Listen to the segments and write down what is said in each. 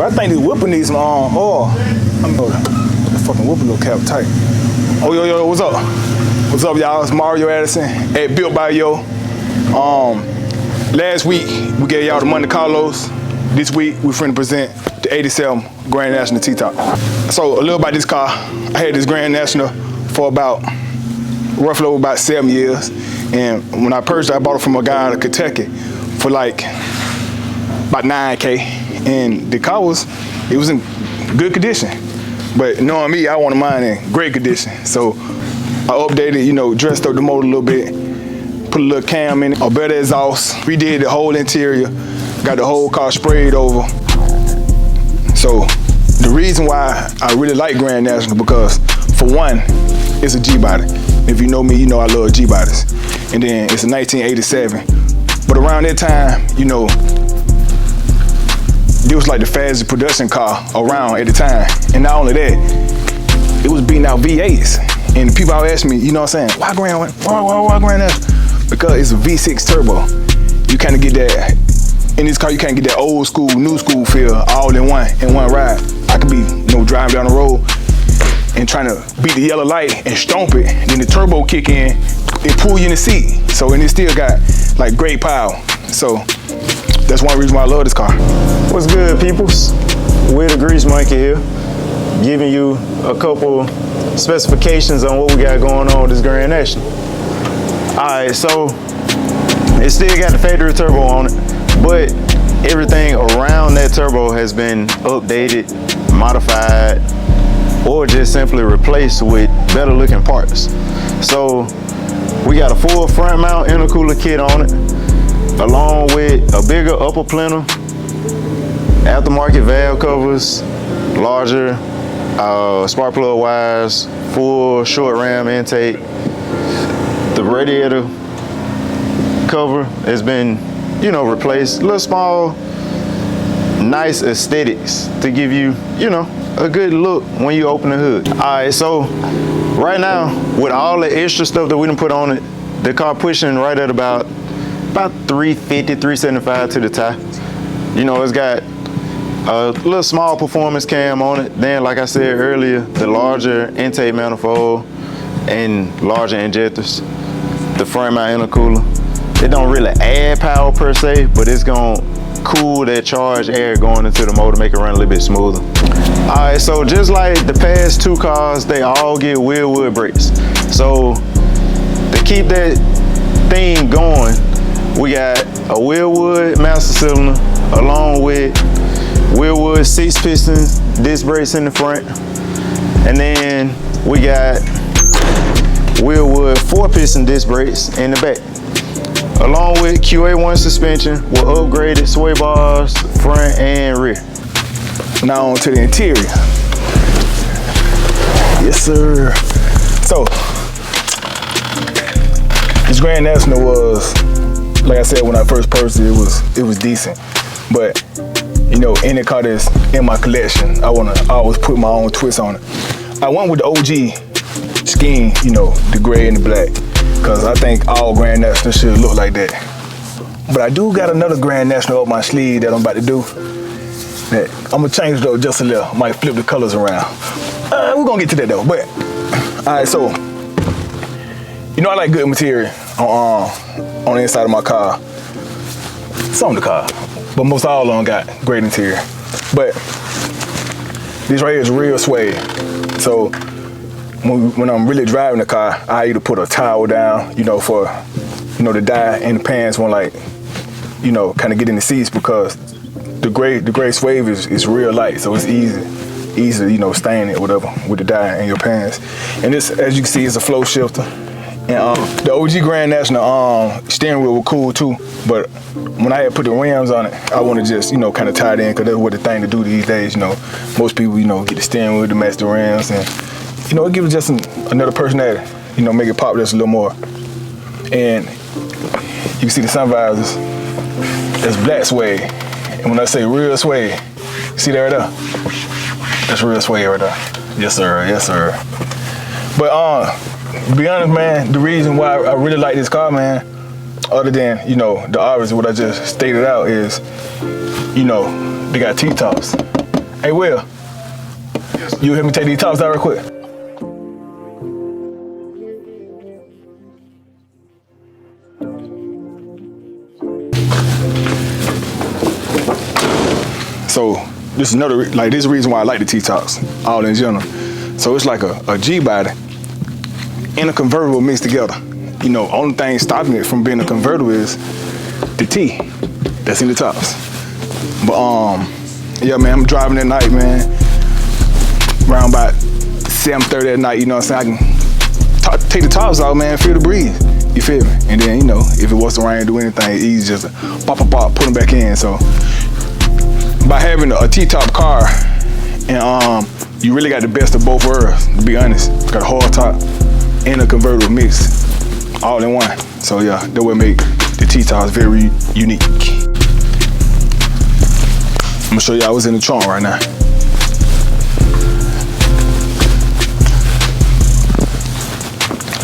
I think this whipper needs some oil. I'm gonna the fucking whipper little cap tight. Oh, yo, what's up? What's up, y'all? It's Mario Addison at Built by Yo. Last week, we gave y'all the Monte Carlos. This week, we're finna present the 87 Grand National T-Top. So, a little about this car. I had this Grand National for roughly over about 7 years. And when I purchased it, I bought it from a guy out of Kentucky for like about $9K. And the car was in good condition. But knowing me, I wanted mine in great condition. So I updated, dressed up the motor a little bit, put a little cam in it, a better exhaust, redid the whole interior, got the whole car sprayed over. So the reason why I really like Grand National, because for one, it's a G-body. If you know me, you know I love G-bodies. And then it's a 1987. But around that time, it was like the fastest production car around at the time. And not only that, it was beating out V8s. And people always ask me, why Grand National? Because it's a V6 turbo. You kind of get that, in this car, you can't get that old school, new school feel all in one ride. I could be, driving down the road and trying to beat the yellow light and stomp it. Then the turbo kick in, it pull you in the seat. So, and it still got like great power. So, that's one reason why I love this car. What's good, peoples? We're the Grease Monkey here, giving you a couple specifications on what we got going on with this Grand National. Alright, so it still got the factory turbo on it, but everything around that turbo has been updated, modified, or just simply replaced with better looking parts. So we got a full front mount intercooler kit on it, along with a bigger upper plenum, aftermarket valve covers, larger spark plug wires, full short ram intake. The radiator cover has been, replaced. A little small, nice aesthetics to give you, a good look when you open the hood. All right, so right now, with all the extra stuff that we done put on it, the car pushing right at about 350, 375 to the tie. It's got a little small performance cam on it. Then, like I said earlier, the larger intake manifold and larger injectors. The front mount intercooler. It don't really add power per se, but it's gonna cool that charged air going into the motor, make it run a little bit smoother. All right, so just like the past two cars, they all get Wheelwood brakes. So to keep that thing going, we got a Wheelwood master cylinder along with Wheelwood 6 pistons disc brakes in the front, and then we got Wheelwood 4 piston disc brakes in the back, along with QA1 suspension with upgraded sway bars front and rear. Now on to the interior. Yes, sir. So this Grand National was, like I said, when I first purchased it, it was decent. But any car that's in my collection, I always put my own twist on it. I went with the OG scheme, the gray and the black, because I think all Grand Nationals should look like that. But I do got another Grand National up my sleeve that I'm about to do. That I'm gonna change it up just a little. Might flip the colors around. We're gonna get to that though. But all right, so I like good material on the inside of my car. Some of the car, but most all of them got great interior. But this right here is real suede. So when I'm really driving the car, I either put a towel down, for the dye and the pans won't kind of get in the seats, because the gray suede is real light, so it's easy stain it whatever with the dye and your pans. And this, as you can see, is a flow shifter. And the OG Grand National steering wheel was cool too, but when I had put the rims on it, I want to just kind of tie it in, because that's what the thing to do these days. Most people get the steering wheel to match the rims, and it gives just another personality. Make it pop just a little more. And you can see the sun visors. That's black suede. And when I say real suede, see that right there? That's real suede right there. Yes, sir. Yes, sir. But to be honest, man, the reason why I really like this car, man, other than, the obvious what I just stated out, is, they got T-tops. Hey, Will. You help me take these tops out real quick? So this is another, like this is the reason why I like the T-tops, all in general. So it's like a G-body and a convertible mixed together. You know, only thing stopping it from being a convertible is the T that's in the tops. But yeah, man, I'm driving at night, man. Around about 7:30 at night, you know what I'm saying? I can take the tops out, man, feel the breeze. You feel me? And then, you know, if it was to rain, do anything, it's easy just to pop, put them back in. So by having a T-top car, and you really got the best of both worlds, to be honest. Got a hard top and a convertible mix, all in one. So yeah, that would make the T-tops very unique. I'm gonna show y'all what's in the trunk right now.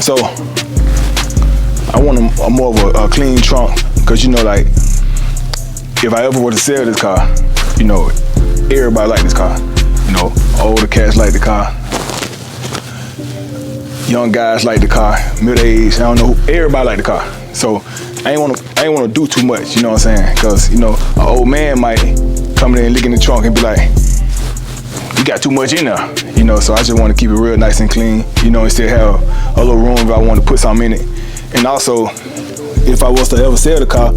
So I want a more of a clean trunk, cause you know, like if I ever were to sell this car, you know, everybody like this car. You know, older cats like the car, young guys like the car, middle age, I don't know, everybody like the car. So I ain't wanna do too much, you know what I'm saying? Cause you know, an old man might come in and look in the trunk and be like, you got too much in there, you know, so I just want to keep it real nice and clean, you know, and still have a little room if I want to put something in it. And also, if I was to ever sell the car,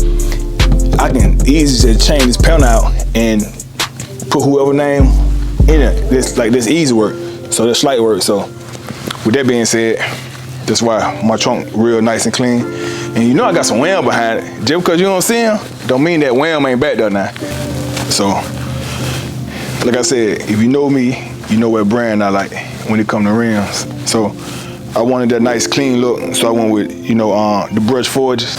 I can easily just change this panel out and put whoever name in it. This easy work, so that's slight work. So with that being said, that's why my trunk real nice and clean. And you know I got some wham behind it. Just because you don't see them, don't mean that wham ain't back there now. So, like I said, if you know me, you know what brand I like when it comes to rims. So I wanted that nice clean look, so I went with, you know, the brush forges.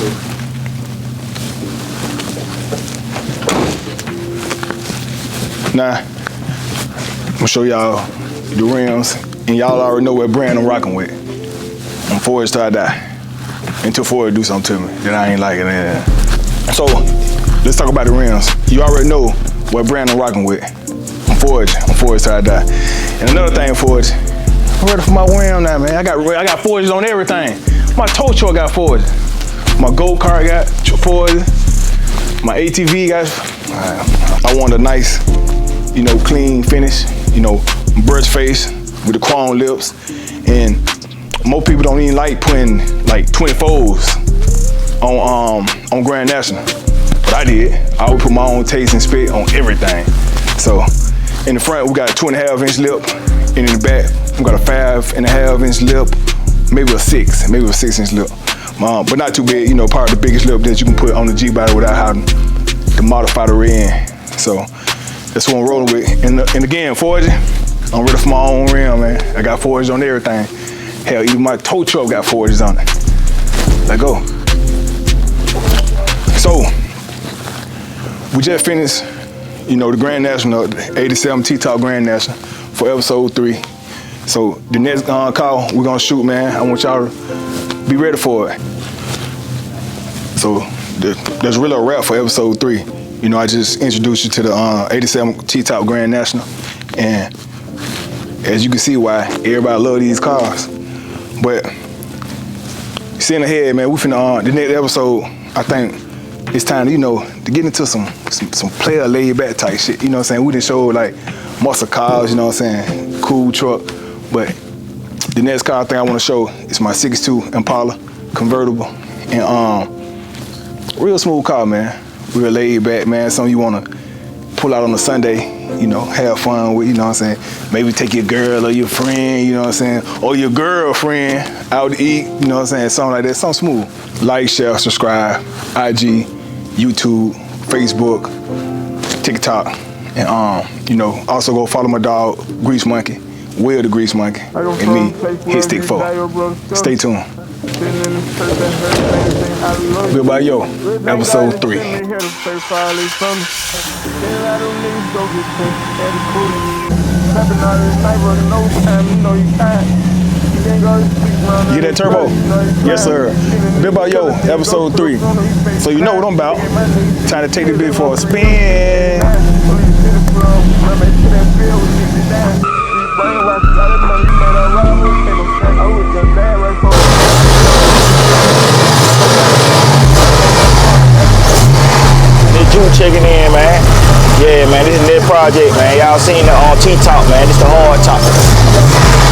Now, I'm gonna show y'all the rims, and y'all already know what brand I'm rocking with. I'm Forged till I die. Until Ford do something to me that I ain't liking it. So, let's talk about the rims. You already know what brand I'm rocking with. I'm Forged till I die. And another thing, Forged, I'm ready for my wham now, man. I got forges on everything. My tow truck got forges. My gold car got forges. My ATV got. I want a nice, you know, clean finish. You know, brush face with the chrome lips. And most people don't even like putting like 24s on Grand National, but I did. I would put my own taste and spit on everything. So in the front we got a 2.5-inch lip, and in the back we got a 5.5-inch lip, maybe a 6-inch lip, but not too big. You know, probably the biggest lip that you can put on the G-body without having to modify the rear end. So that's what I'm rolling with. And again, forging, I'm ready for my own rim, man. I got forges on everything. Hell, even my tow truck got forges on it. Let go. So, we just finished, you know, the Grand National, the 87 T-Top Grand National for episode 3. So, the next call we're gonna shoot, man, I want y'all to be ready for it. So, that's really a wrap for episode 3. You know, I just introduced you to the 87 T-Top Grand National, and as you can see why everybody love these cars. But seeing ahead, man, we finna the next episode, I think it's time to, you know, to get into some player laid back type shit. You know what I'm saying? We done showed like muscle cars, you know what I'm saying? Cool truck. But the next car I think I wanna show is my 6'2" Impala convertible. And real smooth car, man. Real laid back, man. Something you wanna pull out on a Sunday, you know, have fun with, you know what I'm saying? Maybe take your girl or your friend, you know what I'm saying? Or your girlfriend out to eat, you know what I'm saying? Something like that, something smooth. Like, share, subscribe, IG, YouTube, Facebook, TikTok. And you know, also go follow my dog, Grease Monkey, Will the Grease Monkey, and me, Hit Stick 4. Stay tuned. Goodbye, yo. Episode 3. Get that turbo. Yes, sir. Goodbye, yo. Episode 3. So you know what I'm about. Time to take this bitch for a spin. man. This is the project, man. Y'all seen the on T-Top, man. This the hard top.